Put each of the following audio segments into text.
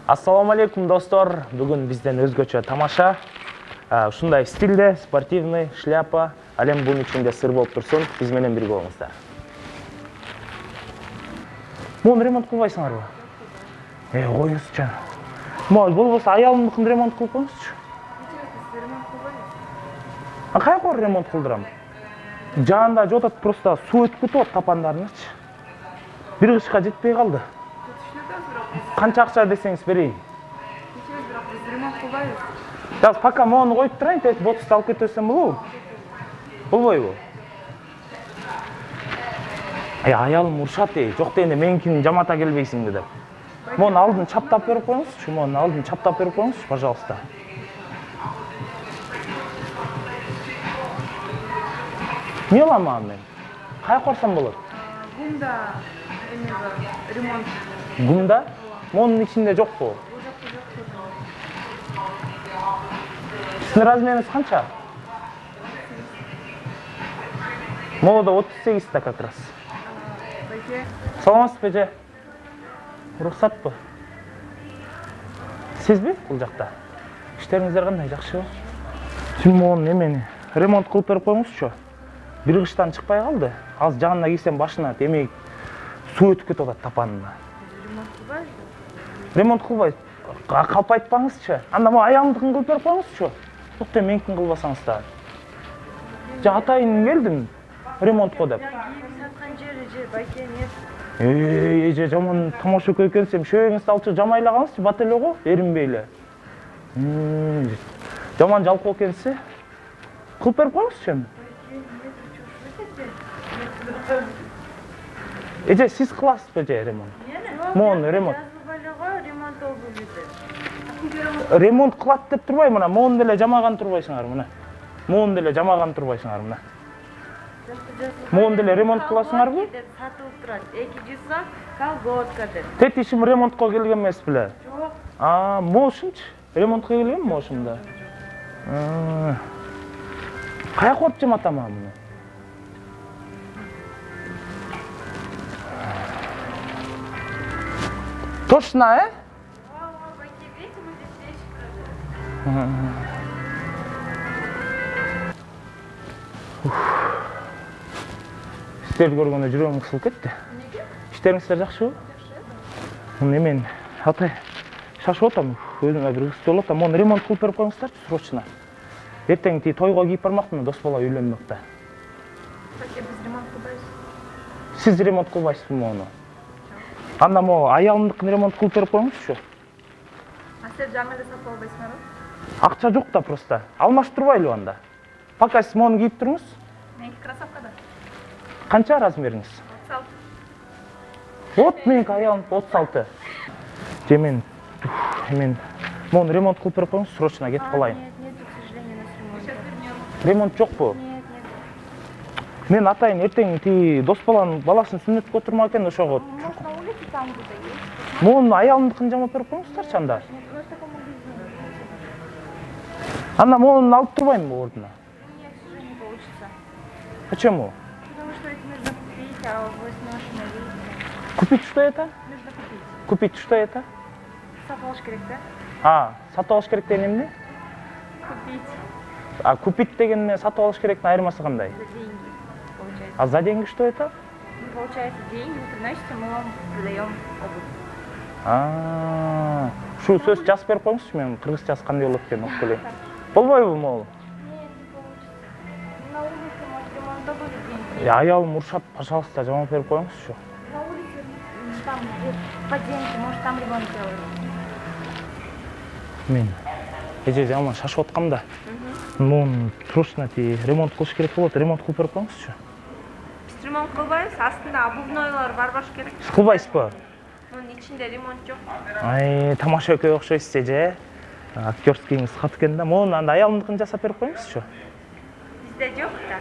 Ассаламу алейкум достор. Бүгін бізден өзгөчө тамаша. Ушундай стилде, спортивный, шляпа, алем бунун ичинде сыр болуп турсун. Биз менен бирге болуңуздар. Муну ремонт кылбайсыңарбы? Коюңузчу. Болбосо аялымдыкын ремонт кылып коюңузчу. Каяка ремонт кылдырам? Жанында жотот, просто суу өтүп кетип тапандарынычы. Бир кышка жетпей калды. Канча акча десеңиз берейин? Жаз пока мону коюп турайын, тез ботусты алып кетсем болобу? Болбойбу? Аялым урушат, жок дегенде меникini жамата келбейсиңби деп. Мону алдын чаптап берип коюңузчу, мону алдын чаптап берип коюңузчу, пожалуйста. Не аламан мен? Каяка барсам болот? Гумда ремонт. Гумда? Монун ичинде жокпу? Сиздин размериңиз канча? Молодо 38 как раз. Саламатсызбы же? Уруксатпы? Сизби бул жакта? Иштериңиздер кандай, жакшыбы? Мону немени ремонт кылып берип коюңузчу. Бир кыштан чыкпай калды. Азыр жанына кийсем башына демек суу өтүп кетип атат тапанына. Ремонт кылбай, калп айтпаңызчы. Анда могу аялымдыкын кылып берип коюңузчу. Токто меникин кылбасаңыз да. Атайын келдим ремонтко деп. Саткан жери байке нет. Же жаман тамошока экенсиң, шөйүңүздү алчы жамайлагаңызчы, бат эле го, эринбей эле. Жаман жалкоо экенсиз. Кылып берип коюңузчу. Сиз кыласызбы же ремонт? Мону ремонт. Ремонт кылат деп турбай, мына мону деле жамаган турбайсыңар, мына. Мону деле жамаган турбайсыңар, мына. Мону деле ремонт кыласыңарбы? Сатылып турат. 2 жуса колготка деп. Тет ишим ремонтко келген эмес беле? Жок. Мошунчу. Ремонтко келгенби мошунда? Каяка барып жаматаман муну? Точно, Сиздерди көргөндө жүрөгүм кысылып кетти. Иштериңиздер жакшыбы? Мен атай шашып атам, өзүмө бир кыз болуп атам. Мону ремонт кылып берип коюңуздарчы, срочно. Эртең тойго кийип бармакмын, дос бала үйлөнмөк да. Биз ремонт кылбайбыз. Сиз ремонт кылбайсызбы мону? Анда могу аялымдыкын ремонт кылып берип коюңузчу. Сиз жаңы эле сатып албайсыңарбы? Акча жок да просто. Алмаштырбайлы анда. Пока сиз мону кийип туруңуз. Меники кроссовкада. Канча размериңиз? 36. Вот меники аялым 36. Же мен мону ремонт кылып берип коюңуз, срочно кетип калайын. Нет, к сожалению, у нас ремонт. Ремонт жокпу? Нет. Мен атайын эртең дос баланын баласын сүннөткө отурмак экен, ошого. Может, на улице там где-то есть? Мону аялымдыкын жамап берип коюңуздарчы анда. Нет, у нас такой магазин. Анда мону алып турбаймынбы ордуна? Нет, к сожалению, не получится. Почему? Потому что это нужно купить, а вы с нашими видите. Купить что это? Нужно купить. Купить что это? Сатып алыш керек да? Сатып алыш керек деген эмне? Купить. Купить деген менен сатып алыш керектин айырмасы кандай? За деньги, получается. За деньги что это? Ну, получается, деньги вы приносите, мы вам продаем обувь. Ушу сөз жазып берип коюңузчу, мен кыргызчасы кандай болот экенин окуп келейин. Болбойбу могу? Нет, не получится. На улице, может, ремонтда будет деньги. Аялым урушат, пожалуйста, жамап берип коюңузчу. На улице, там, где подземки, может, там ремонт делают. Мен жаман шашып аткам да. Мону срочно ремонт кылыш керек болот. Ремонт кылып берип коюңузчу. Биз ремонт кылбайбыз, астында обувнойлор барбаш керек. Кылбайсызбы? Мунун ичинде ремонт жок. Тамаша экөө окшойсуз же. Актерскийиңиз кат экен да. Мону анда аялымдыкын жасап берип коюңузчу. Бизде жок да.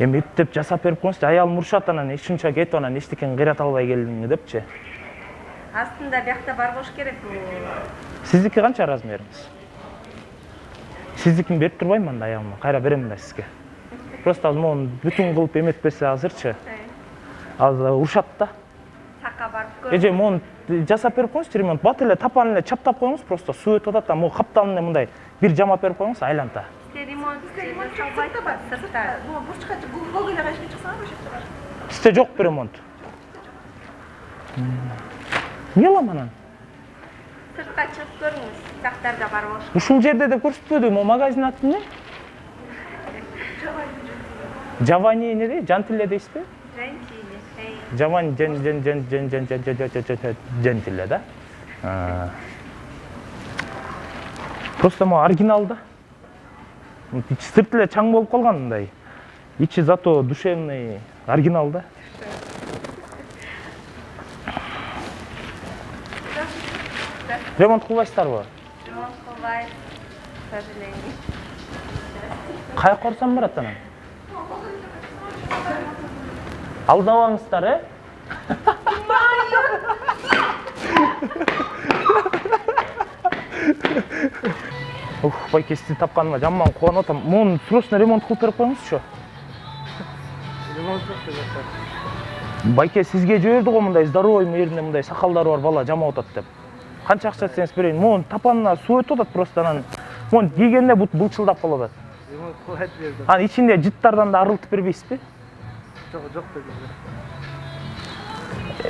Эптеп жасап берип коюңузчу. Аялым урушат, анан ушунча кетип, анан эчтекени кыйрата албай келдиңби депчи. Астында биякта барбаш керек. Сиздики канча размериңиз? Сиздикин берип турбайм анда аялыма, кайра берем да сизге. Просто мону бүтүн кылып эметпесе азырчы. Азыр урушат да. Сакка барып көрүп. Мону жасап берип коюңузчу, ремонт. Бат эле тапан эле чаптап коюңуз, просто суу өтүп атат да, могу капталын эле мындай бир жамап берип коюңуз, айланта. Ремонт жасалбайт бар. Сыртта. Бурчка Google эле кайчы чыксаңар ошол бар. Сизде жокпу ремонт? Эмне кылам анан? Сыртка чыгып көрүңүз. Жактарда бар болуш. Ушул жерде деп көрсөтпөдү, могу магазин аты эмне? Жавани эмне дейт? Жантиле дейсизби? Жентиле, да? Просто могу оригинал да. Сырт эле чаң болуп калган мындай. Ичи зато душевный, оригинал да. Ремонт кылбайсыздарбы? Ремонт кылбайбыз, к сожалению. Каяка барсам барат анан? Алдабаңыздар, э? Ух, байке, сизди тапканыма жаман кубанып атам. Муну срочно ремонт кылып берип коюңузчу. Ремонт жок деп жатат. Байке, сизге жиберди го мындай здоровый мээринде мындай сакалдары бар бала жамап атат деп. Канча акча десеңиз берейин. Муну тапанына суу өтүп атат просто анан. Муну кийгенде былчылдап калып атат. Ремонт кылайт берди. Анан ичинде жыттардан да арылтып бербейсизби? Жок, жок деди.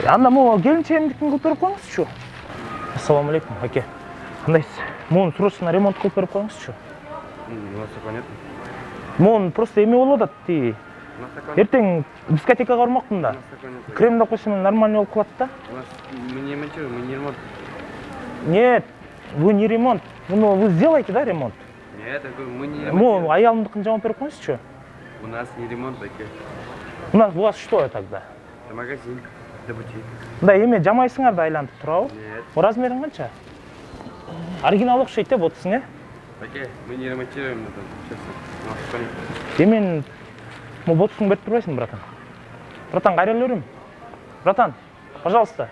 Анда могу келинчегимдикин кылып берип коюңузчу. Ассаламу алейкум, аке. Кандайсыз? Муну срочно ремонт кылып берип коюңузчу. Велосипед нет? Муну просто эме болуп атат, На стакане? эртең дискотекага бармакмын да. На стакане. Кремдеп койсом нормально болуп калат да. У нас мы не монтируем, мы не ремонт. Нет, вы не ремонт. Ну, вы сделаете, да, ремонт? Нет, я говорю, мы не Могу ремонтируем. аялымдыкын жамап берип коюңузчу. У нас не ремонт, такие. У вас что тогда? Это магазин, это бутик. Мындай эме жамайсыңар да айлантып турабы? Нет. Размерин канча? Оригинал окшойт, ботусуң, э? Такие, мы не ремонтируем это, честно. На стакане. Мен ботусуңду берип турбайсың, братан? Братан, кайра эле берем. Братан, пожалуйста.